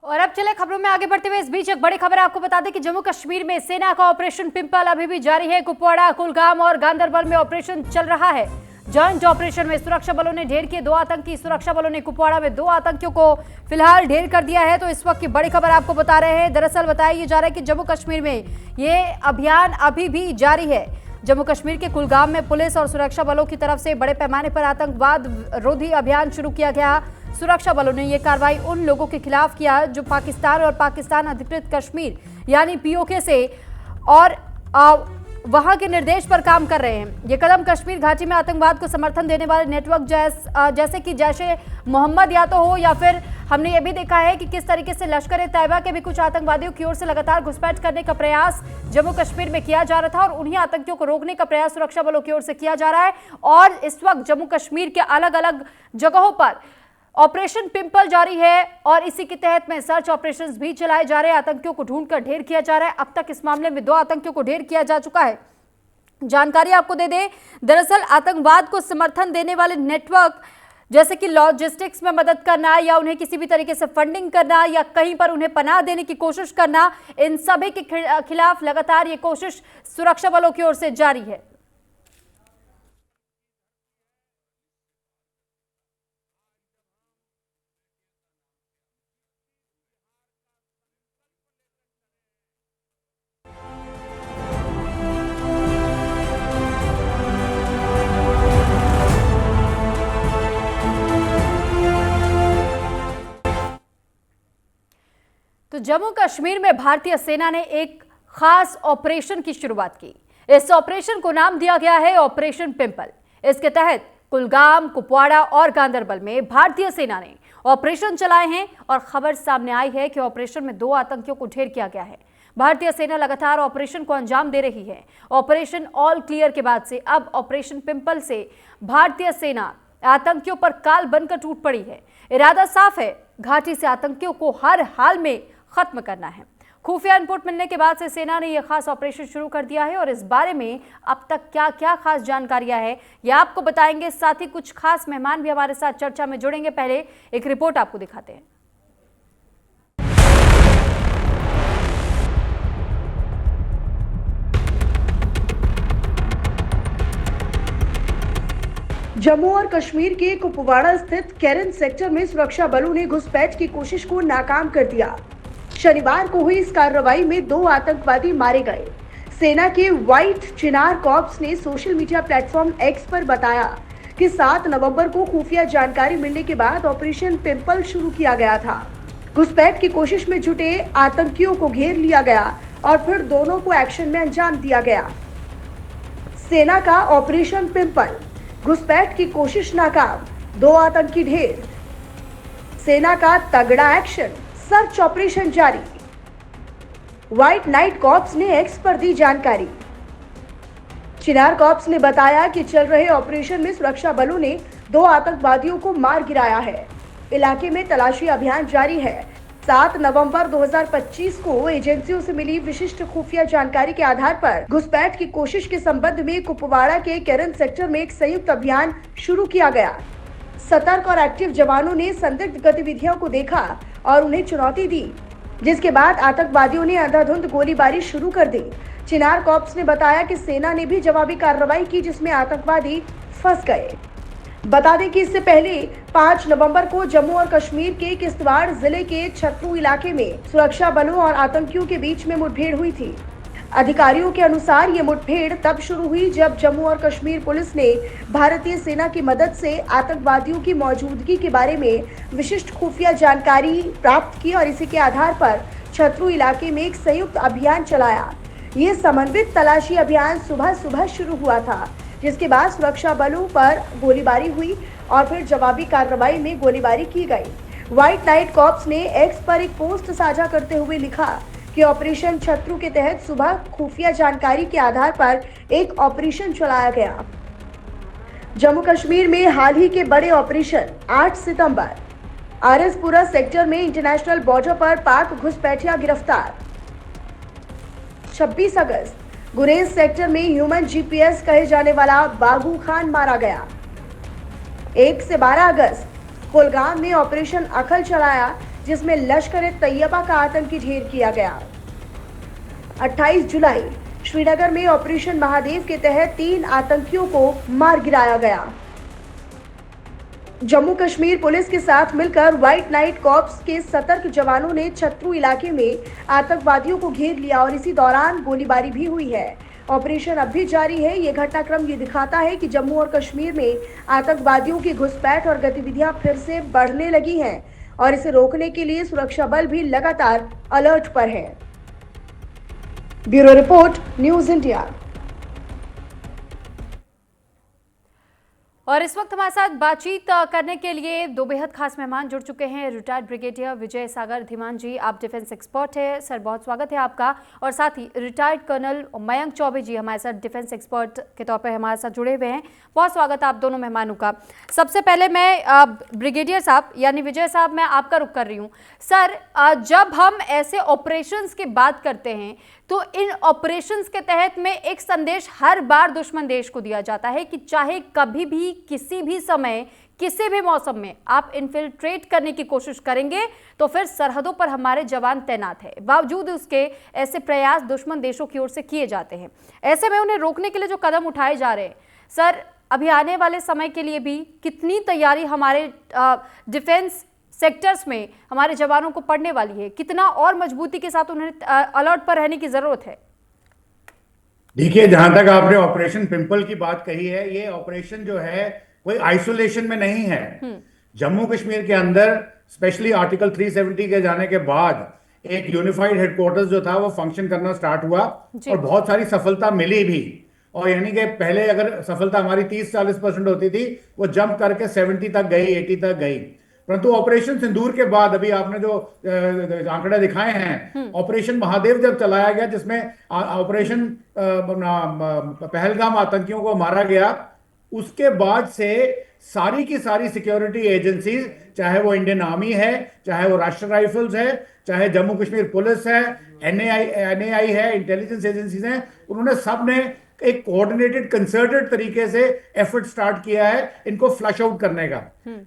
और अब चले खबरों में आगे बढ़ते हुए इस बीच एक बड़ी खबर आपको बता दें कि जम्मू कश्मीर में सेना का ऑपरेशन पिंपल अभी भी जारी है। कुपवाड़ा, कुलगाम और गांदरबल में ऑपरेशन चल रहा है। जॉइंट ऑपरेशन में सुरक्षा बलों ने ढेर किए 2 आतंकी। सुरक्षा बलों ने कुपवाड़ा में 2 आतंकियों को फिलहाल ढेर कर दिया है। तो इस वक्त की बड़ी खबर आपको बता रहे हैं। दरअसल बताया ये जा रहा है कि जम्मू कश्मीर में ये अभियान अभी भी जारी है। जम्मू कश्मीर के कुलगाम में पुलिस और सुरक्षा बलों की तरफ से बड़े पैमाने पर आतंकवाद रोधी अभियान शुरू किया गया। सुरक्षा बलों ने यह कार्रवाई उन लोगों के खिलाफ किया जो पाकिस्तान और पाकिस्तान अधिकृत कश्मीर यानी पीओके से और वहां के निर्देश पर काम कर रहे हैं। ये कदम कश्मीर घाटी में आतंकवाद को समर्थन देने वाले नेटवर्क जैसे कि जैशे मोहम्मद या तो हो या फिर हमने ये भी देखा है कि किस तरीके से लश्कर ए तैयबा के भी कुछ आतंकवादियों की ओर से लगातार घुसपैठ करने का प्रयास जम्मू कश्मीर में किया जा रहा था और उन्हीं आतंकियों को रोकने का प्रयास सुरक्षा बलों की ओर से किया जा रहा है। और इस वक्त जम्मू कश्मीर के अलग अलग जगहों पर ऑपरेशन पिंपल जारी है और इसी के तहत में सर्च ऑपरेशंस भी चलाए जा रहे हैं। आतंकियों को ढूंढकर ढेर किया जा रहा है। अब तक इस मामले में 2 आतंकियों को ढेर किया जा चुका है। जानकारी आपको दे दें, दरअसल आतंकवाद को समर्थन देने वाले नेटवर्क जैसे कि लॉजिस्टिक्स में मदद करना या उन्हें किसी भी तरीके से फंडिंग करना या कहीं पर उन्हें पनाह देने की कोशिश करना, इन सभी के खिलाफ लगातार ये कोशिश सुरक्षा बलों की ओर से जारी है। तो जम्मू कश्मीर में भारतीय सेना ने एक खास ऑपरेशन की शुरुआत की। इस ऑपरेशन को नाम दिया गया है ऑपरेशन पिंपल। इसके तहत कुलगाम, कुपवाड़ा और गांदरबल में भारतीय सेना ने ऑपरेशन चलाए हैं और खबर सामने आई है कि ऑपरेशन में 2 आतंकियों को ढेर किया गया है। भारतीय सेना लगातार ऑपरेशन को अंजाम दे रही है। ऑपरेशन ऑल क्लियर के बाद से अब ऑपरेशन पिंपल से भारतीय सेना आतंकियों पर काल बनकर टूट पड़ी है। इरादा साफ है, घाटी से आतंकियों को हर हाल में खत्म करना है। खुफिया इनपुट मिलने के बाद से सेना ने यह खास ऑपरेशन शुरू कर दिया है और इस बारे में अब तक क्या क्या खास जानकारियां हैं यह आपको बताएंगे। साथ ही कुछ खास मेहमान भी हमारे साथ चर्चा में जुड़ेंगे। पहले एक रिपोर्ट आपको दिखाते हैं। जम्मू और कश्मीर के कुपवाड़ा स्थित केरन सेक्टर में सुरक्षा बलों ने घुसपैठ की कोशिश को नाकाम कर दिया। शनिवार को हुई इस कार्रवाई में 2 आतंकवादी मारे गए। सेना के व्हाइट चिनार कॉर्प्स ने सोशल मीडिया प्लेटफॉर्म एक्स पर बताया कि 7 नवंबर को खुफिया जानकारी मिलने के बाद ऑपरेशन पिंपल शुरू किया गया था। घुसपैठ की कोशिश में जुटे आतंकियों को घेर लिया गया और फिर दोनों को एक्शन में अंजाम दिया गया। सेना का ऑपरेशन पिंपल, घुसपैठ की कोशिश नाकाम, 2 आतंकी ढेर। सेना का तगड़ा एक्शन, सर्च ऑपरेशन जारी। व्हाइट नाइट कॉर्प्स ने एक्स पर दी जानकारी। चिनार कॉर्प्स ने बताया कि चल रहे ऑपरेशन में सुरक्षा बलों ने 2 आतंकवादियों को मार गिराया है। इलाके में तलाशी अभियान जारी है। 7 नवंबर 2025 को एजेंसियों से मिली विशिष्ट खुफिया जानकारी के आधार पर घुसपैठ की कोशिश के संबंध में कुपवाड़ा के केरन सेक्टर में एक संयुक्त अभियान शुरू किया गया। सतर्क और एक्टिव जवानों ने संदिग्ध गतिविधियों को देखा और उन्हें चुनौती दी, जिसके बाद आतंकवादियों ने अंधाधुंध गोलीबारी शुरू कर दी। चिनार कॉर्प्स ने बताया कि सेना ने भी जवाबी कार्रवाई की, जिसमें आतंकवादी फंस गए। बता दें कि इससे पहले 5 नवंबर को जम्मू और कश्मीर के किश्तवाड़ जिले के छतरू इलाके में सुरक्षा बलों और आतंकियों के बीच में मुठभेड़ हुई थी। अधिकारियों के अनुसार ये मुठभेड़ तब शुरू हुई जब जम्मू और कश्मीर पुलिस ने भारतीय सेना की मदद से आतंकवादियों की मौजूदगी के बारे में विशिष्ट खुफिया जानकारी प्राप्त की और इसी के आधार पर छतरू इलाके में एक संयुक्त अभियान चलाया। ये समन्वित तलाशी अभियान सुबह शुरू हुआ था, जिसके बाद सुरक्षा बलों पर गोलीबारी हुई और फिर जवाबी कार्रवाई में गोलीबारी की गई। व्हाइट नाइट कॉर्प्स ने एक्स पर एक पोस्ट साझा करते हुए लिखा कि ऑपरेशन छतरू के तहत सुबह खुफिया जानकारी के आधार पर एक ऑपरेशन चलाया गया। जम्मू कश्मीर में हाल ही के बड़े ऑपरेशन 8 सितंबर आरएसपुरा सेक्टर में इंटरनेशनल बॉर्डर पर पाक घुसपैठिया गिरफ्तार। 26 अगस्त गुरेज सेक्टर में ह्यूमन जीपीएस कहे जाने वाला बागू खान मारा गया। 1 से 12 अगस्त कुलगाम में ऑपरेशन अखल चलाया, जिसमें लश्कर-ए-तैयबा का आतंकी ढेर किया गया। 28 जुलाई श्रीनगर में ऑपरेशन महादेव के तहत 3 आतंकियों को मार गिराया गया। जम्मू कश्मीर पुलिस के साथ मिलकर व्हाइट नाइट कॉर्प्स के सतर्क जवानों ने छतरू इलाके में आतंकवादियों को घेर लिया और इसी दौरान गोलीबारी भी हुई है। ऑपरेशन अब भी जारी है। ये घटनाक्रम ये दिखाता है कि जम्मू और कश्मीर में आतंकवादियों की घुसपैठ और गतिविधियां फिर से बढ़ने लगी हैं और इसे रोकने के लिए सुरक्षा बल भी लगातार अलर्ट पर है। Bureau report, news India. और इस वक्त हमारे साथ बातचीत करने के लिए दो बेहद खास मेहमान जुड़ चुके हैं। रिटायर्ड ब्रिगेडियर विजय सागर धीमान जी, आप डिफेंस एक्सपर्ट हैं सर, बहुत स्वागत है आपका। और साथ ही रिटायर्ड कर्नल मयंक चौबे जी हमारे साथ डिफेंस एक्सपर्ट के तौर पर हमारे साथ जुड़े हुए हैं, बहुत स्वागत है आप दोनों मेहमानों का। सबसे पहले मैं ब्रिगेडियर साहब यानी विजय साहब, मैं आपका रुख कर रही हूँ। सर, जब हम ऐसे ऑपरेशंस की बात करते हैं तो इन ऑपरेशंस के तहत में एक संदेश हर बार दुश्मन देश को दिया जाता है कि चाहे कभी भी किसी भी समय किसी भी मौसम में आप इन्फिल्ट्रेट करने की कोशिश करेंगे तो फिर सरहदों पर हमारे जवान तैनात हैं। बावजूद उसके ऐसे प्रयास दुश्मन देशों की ओर से किए जाते हैं। ऐसे में उन्हें रोकने के लिए जो कदम उठाए जा रहे हैं सर, अभी आने वाले समय के लिए भी कितनी तैयारी हमारे डिफेंस सेक्टर्स में हमारे जवानों को पड़ने वाली है, कितना और मजबूती के साथ उन्हें अलर्ट पर रहने की जरूरत है? देखिए, जहां तक आपने ऑपरेशन पिंपल की बात कही है, ये ऑपरेशन जो है कोई आइसोलेशन में नहीं है। जम्मू कश्मीर के अंदर स्पेशली आर्टिकल 370 के जाने के बाद एक यूनिफाइड हेडक्वार्टर्स जो था वो फंक्शन करना स्टार्ट हुआ और बहुत सारी सफलता मिली भी। और यानी कि पहले अगर सफलता हमारी 30-40% होती थी, वो जंप करके 70 तक गई, 80 तक गई। परंतु ऑपरेशन सिंदूर के बाद अभी आपने जो आंकड़े दिखाए हैं, ऑपरेशन महादेव जब चलाया गया, जिसमें ऑपरेशन पहलगाम आतंकियों को मारा गया, उसके बाद से सारी की सारी सिक्योरिटी एजेंसीज, चाहे वो इंडियन आर्मी है, चाहे वो राष्ट्रीय राइफल्स है, चाहे जम्मू कश्मीर पुलिस है, एनएआई है, इंटेलिजेंस एजेंसीज हैं, उन्होंने सब ने एक कोऑर्डिनेटेड कंसर्टेड तरीके से एफर्ट स्टार्ट किया है इनको फ्लश आउट करने का।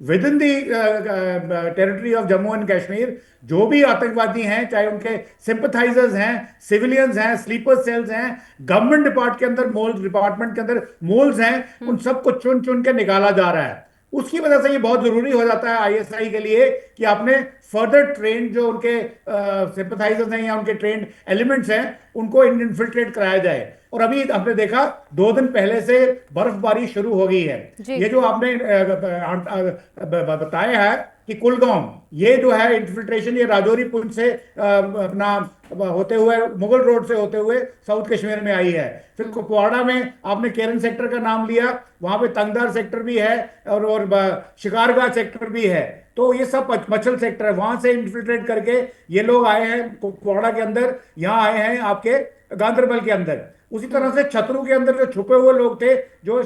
With in the territory of Jammu and Kashmir जो भी आतंकवादी हैं, चाहे उनके सिंपथाइजर्स हैं, सिविलियंस हैं, स्लीपर सेल्स हैं, गवर्नमेंट डिपार्टमेंट के अंदर मोल्स हैं, उन सबको चुन चुन के निकाला जा रहा है। उसकी वजह से ये बहुत जरूरी हो जाता है आईएसआई के लिए कि आपने फर्दर ट्रेन जो उनके सिंपथाइजर्स हैं या उनके ट्रेंड एलिमेंट्स हैं, उनको इन्फिल्ट्रेट कराया जाए। और अभी आपने देखा 2 दिन पहले से बर्फबारी शुरू हो गई है। ये जो आपने बताया है कि कुलगांव, ये जो है इन्फिल्ट्रेशन, ये राजौरी पुंछ से अपना होते हुए मुगल रोड से होते हुए साउथ कश्मीर में आई है। फिर कुपवाड़ा में आपने केरन सेक्टर का नाम लिया, वहां पे तंगदार सेक्टर भी है और शिकारगाह सेक्टर भी है। तो ये सब मचल सेक्टर है, वहां से इन्फिल्ट्रेट करके ये लोग आए हैं कुपवाड़ा के अंदर, यहाँ आए हैं आपके गांदरबल के अंदर। उसी तरह से छतरू के अंदर जो छुपे हुए लोग थे, जो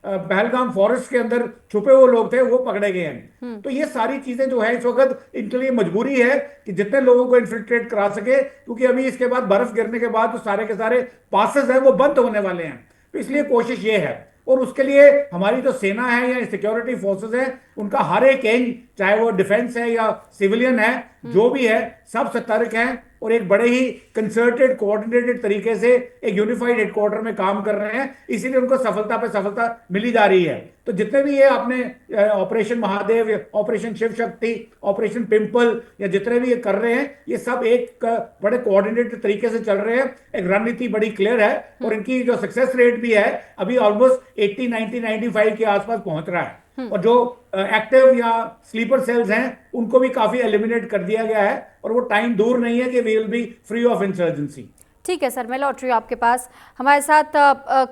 पहलगाम फॉरेस्ट के अंदर छुपे हुए लोग थे, वो पकड़े गए हैं। तो ये सारी चीजें जो है इस वक्त इनके लिए मजबूरी है कि जितने लोगों को इन्फिल्ट्रेट करा सके, क्योंकि अभी इसके बाद बर्फ गिरने के बाद तो सारे के सारे पासेस हैं वो बंद होने वाले हैं। तो इसलिए कोशिश ये है, और उसके लिए हमारी जो सेना है या सिक्योरिटी फोर्सेस है, उनका हर एक एंड, चाहे वो डिफेंस है या सिविलियन है, जो भी है, सब सतर्क हैं और एक बड़े ही कंसर्टेड कोऑर्डिनेटेड तरीके से एक यूनिफाइड हेडक्वार्टर में काम कर रहे हैं। इसीलिए उनको सफलता पे सफलता मिली जा रही है। तो जितने भी ये आपने operation Mahadev, operation Shiv Shakti, operation pimple या जितने भी ये कर रहे हैं, ये सब एक बड़े कोऑर्डिनेटेड तरीके से चल रहे हैं। एक रणनीति बड़ी क्लियर है और इनकी जो सक्सेस रेट भी है अभी ऑलमोस्ट 80, 90, 95 के आसपास पहुंच रहा है। और जो एक्टिव या स्लीपर सेल्स हैं उनको भी काफी एलिमिनेट कर दिया गया है और वो टाइम दूर नहीं है कि we will be free of insurgency. ठीक है सर, मैं लौट रही हूँ आपके पास। हमारे साथ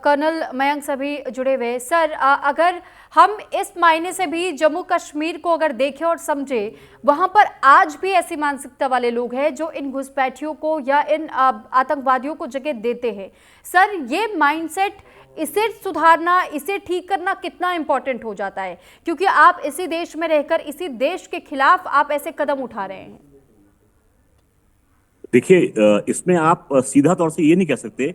कर्नल मयंक सभी जुड़े हुए। सर, अगर हम इस मायने से भी जम्मू कश्मीर को अगर देखें और समझें, वहाँ पर आज भी ऐसी मानसिकता वाले लोग हैं जो इन घुसपैठियों को या इन आतंकवादियों को जगह देते हैं। सर, ये माइंडसेट, इसे सुधारना, इसे ठीक करना कितना इंपॉर्टेंट हो जाता है, क्योंकि आप इसी देश में रहकर इसी देश के खिलाफ आप ऐसे कदम उठा रहे हैं? देखिए, इसमें आप सीधा तौर से ये नहीं कह सकते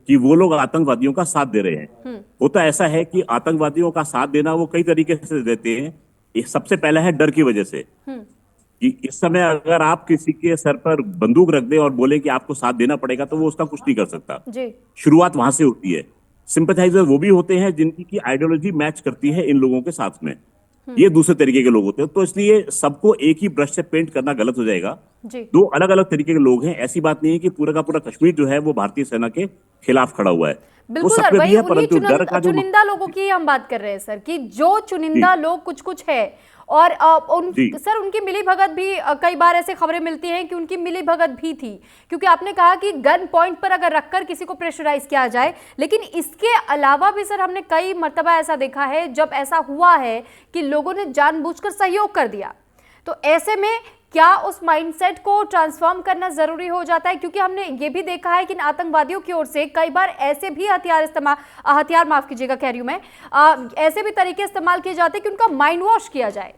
कि वो लोग आतंकवादियों का साथ दे रहे हैं। होता ऐसा है कि आतंकवादियों का साथ देना वो कई तरीके से देते हैं। सबसे पहला है डर की वजह से। कि इस समय अगर आप किसी के सर पर बंदूक रख दें और बोले कि आपको साथ देना पड़ेगा, तो वो उसका कुछ नहीं कर सकता। जी शुरुआत वहां से होती है। सिंपैथाइजर वो भी होते हैं जिनकी की आइडियोलॉजी मैच करती है इन लोगों के साथ में। ये दूसरे तरीके के लोग होते हैं, तो इसलिए सबको एक ही ब्रश से पेंट करना गलत हो जाएगा। जी दो अलग अलग तरीके के लोग हैं। ऐसी बात नहीं है कि पूरा का पूरा कश्मीर जो है वो भारतीय सेना के खिलाफ खड़ा हुआ है। वो बिल्कुल सब सर, में वही भी है, उन्हीं परंतु डर का जो चुनिंदा लोगों की हम बात कर रहे हैं सर, कि जो चुनिंदा लोग कुछ कुछ है। और जी सर उनकी मिली भगत भी कई बार ऐसे खबरें मिलती हैं कि उनकी मिली भगत भी थी, क्योंकि आपने कहा कि गन पॉइंट पर अगर रखकर किसी को प्रेशराइज किया जाए, लेकिन इसके अलावा भी सर हमने कई मर्तबा ऐसा देखा है जब ऐसा हुआ है कि लोगों ने जानबूझकर सहयोग कर दिया। तो ऐसे में क्या उस माइंडसेट को ट्रांसफॉर्म करना जरूरी हो जाता है? क्योंकि हमने ये भी देखा है कि इन आतंकवादियों की ओर से कई बार ऐसे भी हथियार माफ कीजिएगा कह रही हूं मैं, ऐसे भी तरीके इस्तेमाल किए जाते हैं कि उनका माइंड वॉश किया जाए।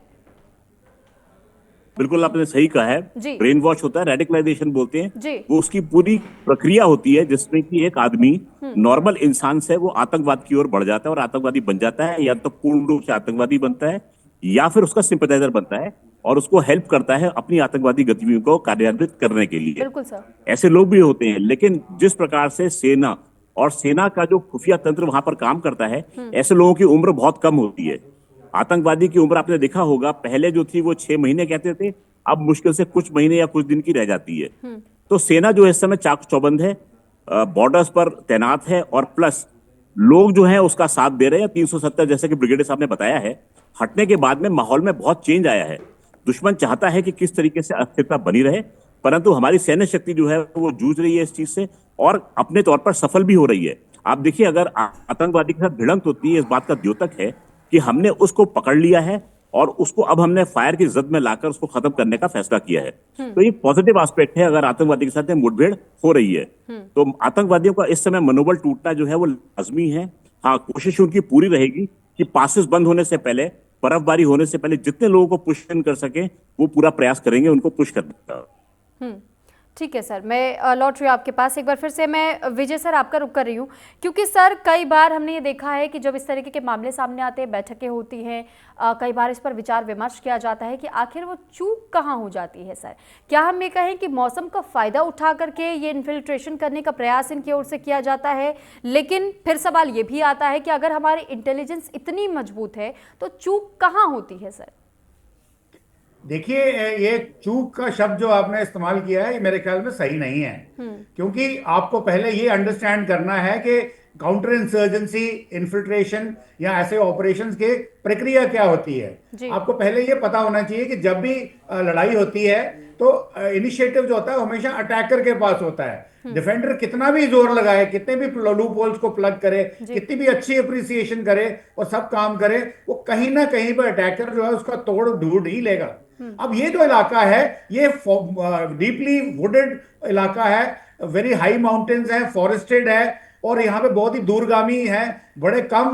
बिल्कुल आपने सही कहा है। जी ब्रेन वॉश होता है, रेडिकलाइजेशन बोलते हैं। जी वो उसकी पूरी प्रक्रिया होती है जिसमें कि एक आदमी नॉर्मल इंसान से वो आतंकवाद की ओर बढ़ जाता है और आतंकवादी बन जाता है, या तो पूर्ण रूप से आतंकवादी बनता है या फिर उसका सिंपैथाइजर बनता है और उसको हेल्प करता है अपनी आतंकवादी गतिविधियों को कार्यान्वित करने के लिए। बिल्कुल सर। ऐसे लोग भी होते हैं, लेकिन जिस प्रकार से सेना और सेना का जो खुफिया तंत्र वहां पर काम करता है, ऐसे लोगों की उम्र बहुत कम होती है। आतंकवादी की उम्र आपने देखा होगा, पहले जो थी वो 6 महीने कहते थे, अब मुश्किल से कुछ महीने या कुछ दिन की रह जाती है। तो सेना जो इस समय चाक चौबंद है, बॉर्डर्स पर तैनात है, और प्लस लोग जो है उसका साथ दे रहे हैं। 370 जैसे कि ब्रिगेडियर साहब ने बताया है, हटने के बाद में माहौल में बहुत चेंज आया है। दुश्मन चाहता है कि किस तरीके से अस्थिरता बनी रहे, परंतु हमारी सैन्य शक्ति जो है वो जूझ रही है इस चीज से और अपने तौर पर सफल भी हो रही है। आप देखिए, अगर आतंकवादी के साथ भिड़ंत होती है, इस बात का द्योतक है कि हमने उसको पकड़ लिया है और उसको अब हमने फायर की जद में लाकर उसको खत्म करने का फैसला किया है। तो ये पॉजिटिव एस्पेक्ट है अगर आतंकवादी के साथ मुठभेड़ हो रही है। तो आतंकवादियों का इस समय मनोबल टूटना जो है वो लाजमी है। हाँ, कोशिश उनकी पूरी रहेगी कि पासेस बंद होने से पहले, बर्फबारी होने से पहले जितने लोगों को पुश इन कर सके वो पूरा प्रयास करेंगे उनको पुश करने का। ठीक है सर, मैं लौट रही हूँ आपके पास। एक बार फिर से मैं विजय सर आपका रुख कर रही हूँ, क्योंकि सर कई बार हमने ये देखा है कि जब इस तरीके के मामले सामने आते हैं, बैठकें होती हैं, कई बार इस पर विचार विमर्श किया जाता है कि आखिर वो चूक कहाँ हो जाती है। सर क्या हम ये कहें कि मौसम का फायदा उठा करके ये इन्फिल्ट्रेशन करने का प्रयास इनकी ओर से किया जाता है, लेकिन फिर सवाल ये भी आता है कि अगर हमारी इंटेलिजेंस इतनी मजबूत है तो चूक कहाँ होती है? सर देखिए, ये चूक का शब्द जो आपने इस्तेमाल किया है ये मेरे ख्याल में सही नहीं है, क्योंकि आपको पहले ये अंडरस्टैंड करना है कि काउंटर इंसर्जेंसी, इन्फिल्ट्रेशन या ऐसे ऑपरेशंस की प्रक्रिया क्या होती है। आपको पहले ये पता होना चाहिए कि जब भी लड़ाई होती है तो इनिशिएटिव जो होता है हमेशा अटैकर के पास होता है। डिफेंडर कितना भी जोर लगाए, कितने भी लूप होल्स को प्लग करे, कितनी भी अच्छी अप्रिसिएशन करे और सब काम करे, वो कहीं ना कहीं पर अटैकर जो है उसका तोड़ ढूंढ ही लेगा। अब ये जो इलाका है ये डीपली वुडेड इलाका है, वेरी हाई माउंटेन्स है, फॉरेस्टेड है, और यहाँ पे बहुत ही दूरगामी है, बड़े कम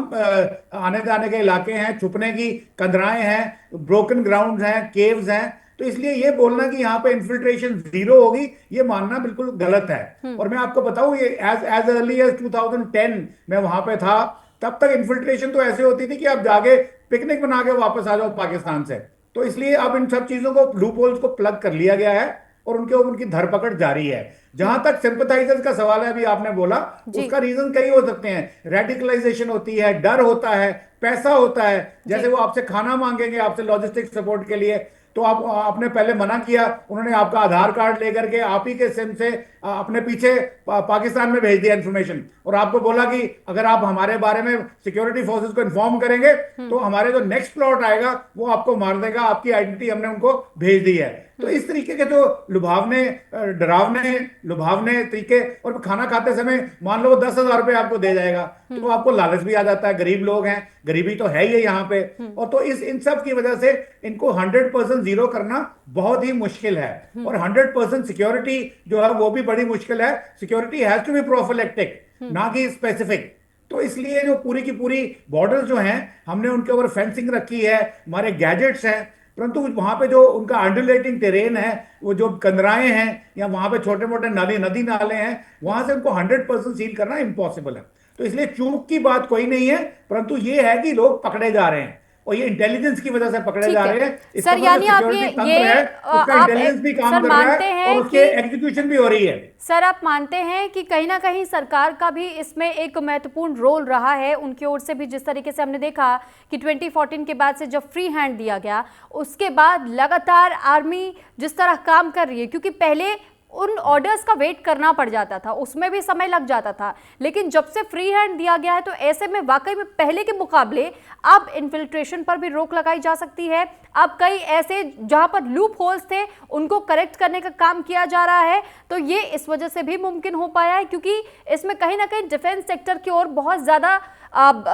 आने जाने के इलाके हैं, छुपने की कंदराएं हैं, ब्रोकन ग्राउंड्स हैं, केव्स हैं। तो इसलिए ये बोलना कि यहाँ पे इन्फिल्ट्रेशन जीरो होगी, ये मानना बिल्कुल गलत है। और मैं आपको बताऊं, ये एज अर्ली एज 2010 मैं वहां पे था, तब तक इन्फिल्ट्रेशन तो ऐसे होती थी कि आप जाके पिकनिक बना के वापस आ जाओ पाकिस्तान से। तो इसलिए अब इन सब चीजों को, लूप होल्स को प्लग कर लिया गया है और उनके ऊपर उनकी धरपकड़ जारी है। जहां तक सिंपैथाइजर्स का सवाल है, अभी आपने बोला, उसका रीजन कई हो सकते हैं। रेडिकलाइजेशन होती है, डर होता है, पैसा होता है। जैसे वो आपसे खाना मांगेंगे, आपसे लॉजिस्टिक सपोर्ट के लिए, तो आपने पहले मना किया, उन्होंने आपका आधार कार्ड लेकर के आप ही के सिम से अपने पीछे पाकिस्तान में भेज दिया इंफॉर्मेशन, और आपको बोला कि अगर आप हमारे बारे में सिक्योरिटी फोर्सेस को इन्फॉर्म करेंगे तो हमारे जो नेक्स्ट प्लॉट आएगा वो आपको मार देगा, आपकी आइडेंटिटी हमने उनको भेज दी है। तो इस तरीके के जो लुभावने, डरावने, लुभावने तरीके, और खाना खाते समय मान लो 10,000 रुपए आपको दे जाएगा, तो आपको लालच भी आ जाता है। गरीब लोग हैं, गरीबी तो है ही यहाँ पे, और तो इन सब की वजह से इनको 100% जीरो करना बहुत ही मुश्किल है, और 100% सिक्योरिटी जो है वो भी बड़ी मुश्किल है। Security has to be prophylactic, ना कि स्पेसिफिक। तो इसलिए जो पूरी की पूरी बॉर्डर जो हैं, हमने उनके ऊपर फेंसिंग रखी है, हमारे गैजेट्स हैं, परंतु वहां पे जो उनका अंडुलेटिंग टेरेन है, वो जो कंदराएं हैं या वहां पे छोटे मोटे नदी नाले हैं, वहां से उनको 100% सील करना इम्पॉसिबल है। तो इसलिए चूक की बात कोई नहीं है, परंतु ये है कि लोग पकड़े जा रहे हैं। और ये इंटेलिजेंस की वजह से पकड़े ठीक जा है। रहे हैं। इसका सर, मतलब यानी आप सिक्योरिटी ये तंत्र है, उसका आप इंटेलिजेंस भी काम सर कर रहा मानते है हैं और उसके कि एग्जीक्यूशन भी हो रही है। सर, आप मानते हैं कि कहीं ना कहीं सरकार का भी इसमें एक महत्वपूर्ण रोल रहा है, उनकी ओर से भी? जिस तरीके से हमने देखा कि 2014 के बाद से जब फ्री हैंड दिया गया, उसके बाद लगातार आर्मी जिस तरह काम कर रही है, क्योंकि पहले उन ऑर्डर्स का वेट करना पड़ जाता था, उसमें भी समय लग जाता था, लेकिन जब से फ्री हैंड दिया गया है तो ऐसे में वाकई में पहले के मुकाबले अब इन्फिल्ट्रेशन पर भी रोक लगाई जा सकती है। अब कई ऐसे जहां पर लूप होल्स थे उनको करेक्ट करने का काम किया जा रहा है, तो ये इस वजह से भी मुमकिन हो पाया है क्योंकि इसमें कहीं ना कहीं डिफेंस सेक्टर की ओर बहुत ज्यादा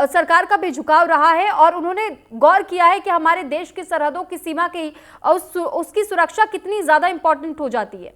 सरकार का भी झुकाव रहा है और उन्होंने गौर किया है कि हमारे देश की सरहदों की सीमा की उसकी सुरक्षा कितनी ज्यादा इंपॉर्टेंट हो जाती है।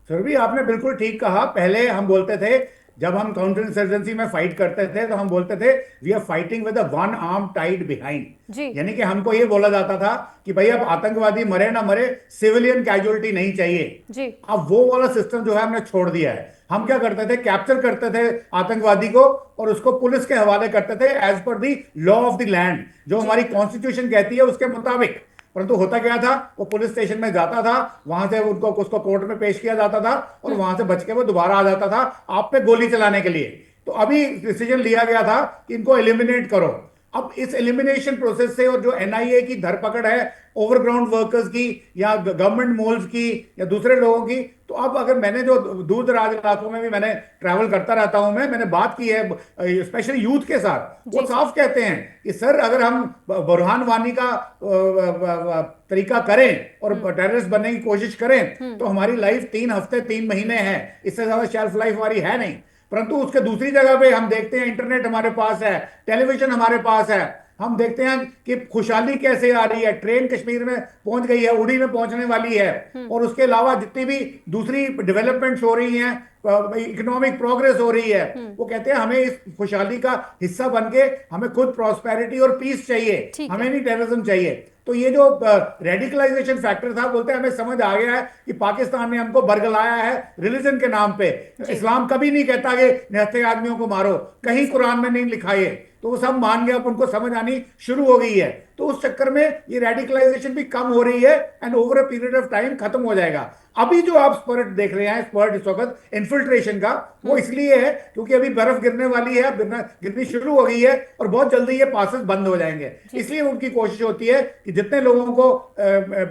सर भी आपने बिल्कुल ठीक कहा। पहले हम बोलते थे, जब हम काउंटर इंसर्जेंसी में फाइट करते थे तो हम बोलते थे we are fighting with one arm tied behind. यानी कि हमको ये बोला जाता था कि भाई अब आतंकवादी मरे ना मरे, सिविलियन कैजुअलिटी नहीं चाहिए। अब वो वाला सिस्टम जो है हमने छोड़ दिया है। हम क्या करते थे, कैप्चर करते थे आतंकवादी को और उसको पुलिस के हवाले करते थे as per the law of the land, जो हमारी कॉन्स्टिट्यूशन कहती है उसके मुताबिक। परंतु होता क्या था, वो पुलिस स्टेशन में जाता था, वहां से उसको कोर्ट में पेश किया जाता था और वहां से बच के वो दोबारा आ जाता था आप पे गोली चलाने के लिए। तो अभी डिसीजन लिया गया था कि इनको एलिमिनेट करो। अब इस एलिमिनेशन प्रोसेस से और जो एनआईए की धरपकड़ है ओवरग्राउंड वर्कर्स की या गवर्नमेंट मोल्स की या दूसरे लोगों की, तो अब अगर मैंने जो दूर दराज इलाकों में भी मैंने ट्रैवल करता रहता हूं, मैंने बात की है स्पेशली यूथ के साथ, वो साफ कहते हैं कि सर अगर हम बुरहान वानी का तरीका करें और टेररिस्ट बनने की कोशिश करें तो हमारी लाइफ 3 हफ्ते 3 महीने है, इससे ज्यादा शेल्फ लाइफ हमारी है नहीं। परंतु उसके दूसरी जगह पे हम देखते हैं इंटरनेट हमारे पास है, टेलीविजन हमारे पास है, हम देखते हैं कि खुशहाली कैसे आ रही है, ट्रेन कश्मीर में पहुंच गई है, उड़ी में पहुंचने वाली है, और उसके अलावा जितनी भी दूसरी डेवलपमेंट्स हो रही हैं, इकोनॉमिक प्रोग्रेस हो रही है, वो कहते हैं हमें इस खुशहाली का हिस्सा बनके हमें खुद प्रॉस्पेरिटी और पीस चाहिए, हमें नहीं टेररिज्म चाहिए। तो ये जो रेडिकलाइजेशन फैक्टर था, बोलते हैं हमें समझ आ गया है कि पाकिस्तान ने हमको बरगलाया है रिलीजन के नाम पे। इस्लाम कभी नहीं कहता कि निहत्थे आदमियों को मारो, कहीं कुरान में नहीं लिखा है, तो वो सब मान गए, अब उनको समझ आनी शुरू हो गई है। तो उस चक्कर में ये रेडिकलाइजेशन भी कम हो रही है and over a period of time खत्म हो जाएगा। अभी जो आप स्पर्ट देख रहे हैं, स्पर्ट इस वक्त इन्फिल्ट्रेशन का, वो इसलिए है क्योंकि अभी बर्फ गिरने वाली है, गिरनी शुरू हो गई है और बहुत जल्दी ये पासेस बंद हो जाएंगे। इसलिए उनकी कोशिश होती है कि जितने लोगों को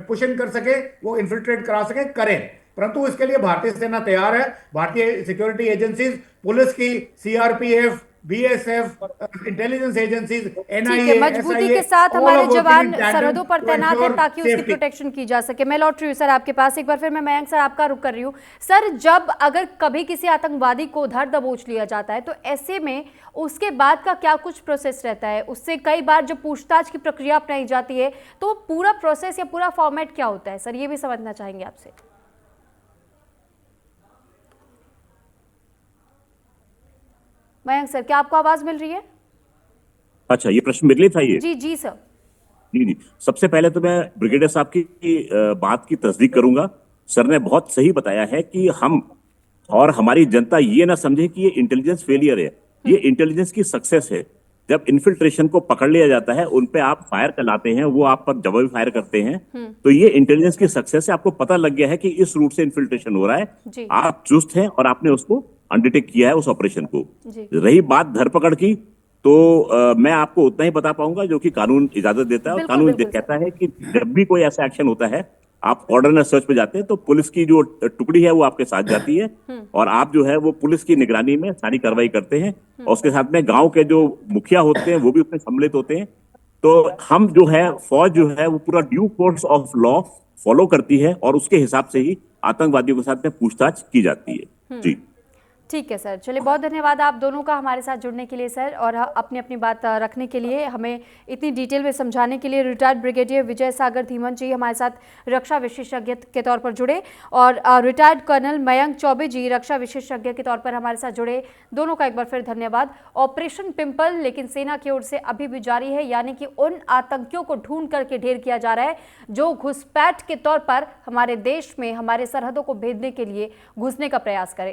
पुश इन कर सके, वो इन्फिल्ट्रेट करा सके, करें। परंतु इसके लिए भारतीय सेना तैयार है, भारतीय सिक्योरिटी एजेंसीज, पुलिस की, CRPF, BSF, intelligence agencies, NIA, मजबूती के साथ हमारे जवान सरहदों पर तैनात हैं ताकि उसकी प्रोटेक्शन की जा सके। मैं लौट रही हूँ सर आपके पास एक बार, फिर मैं मयंक सर आपका रुख कर रही हूँ। सर, जब अगर कभी किसी आतंकवादी को धर दबोच लिया जाता है तो ऐसे में उसके बाद का क्या कुछ प्रोसेस रहता है? उससे कई बार जब पूछताछ की प्रक्रिया अपनाई जाती है तो पूरा प्रोसेस या पूरा फॉर्मेट क्या होता है सर, ये भी समझना चाहेंगे आपसे। मयंक सर, क्या आपको आवाज मिल रही है? अच्छा, ये प्रश्न मेरे लिए था ये? जी जी सर। जी, सबसे पहले तो मैं ब्रिगेडियर साहब की बात की तस्दीक करूंगा। सर ने बहुत सही बताया है कि हम और हमारी जनता ये ना समझे कि ये इंटेलिजेंस फेलियर है, ये इंटेलिजेंस की सक्सेस है। जब इन्फिल्ट्रेशन को पकड़ लिया जाता है, उन पे आप फायर चलाते हैं, वो आप पर जवाबी फायर करते हैं, तो ये इंटेलिजेंस की सक्सेस है। आपको पता लग गया है कि इस रूट से इन्फिल्ट्रेशन हो रहा है, आप चुस्त हैं और आपने उसको अंडरटेक किया है उस ऑपरेशन को। रही बात धरपकड़ की, तो मैं आपको उतना ही बता पाऊंगा जो कि कानून इजाजत देता है। और कानून कहता है कि जब भी कोई ऐसा एक्शन होता है, आप ऑर्डर सर्च पे जाते हैं, तो पुलिस की जो टुकड़ी है वो आपके साथ जाती है और आप जो है वो पुलिस की निगरानी में सारी कार्रवाई करते हैं। और उसके साथ में गांव के जो मुखिया होते हैं वो भी उसमें सम्मिलित होते हैं। तो हम जो है, फौज जो है वो पूरा due course of law follow करती है और उसके हिसाब से ही आतंकवादियों के साथ में पूछताछ की जाती है। जी ठीक है सर, चलिए बहुत धन्यवाद आप दोनों का हमारे साथ जुड़ने के लिए सर, और अपनी अपनी बात रखने के लिए, हमें इतनी डिटेल में समझाने के लिए। रिटायर्ड ब्रिगेडियर विजय सागर धीमन जी हमारे साथ रक्षा विशेषज्ञ के तौर पर जुड़े और रिटायर्ड कर्नल मयंक चौबे जी रक्षा विशेषज्ञ के तौर पर हमारे साथ जुड़े। दोनों का एक बार फिर धन्यवाद। ऑपरेशन पिंपल लेकिन सेना की ओर से अभी भी जारी है, यानी कि उन आतंकियों को ढूंढ करके ढेर किया जा रहा है जो घुसपैठ के तौर पर हमारे देश में हमारे सरहदों को भेदने के लिए घुसने का प्रयास करें।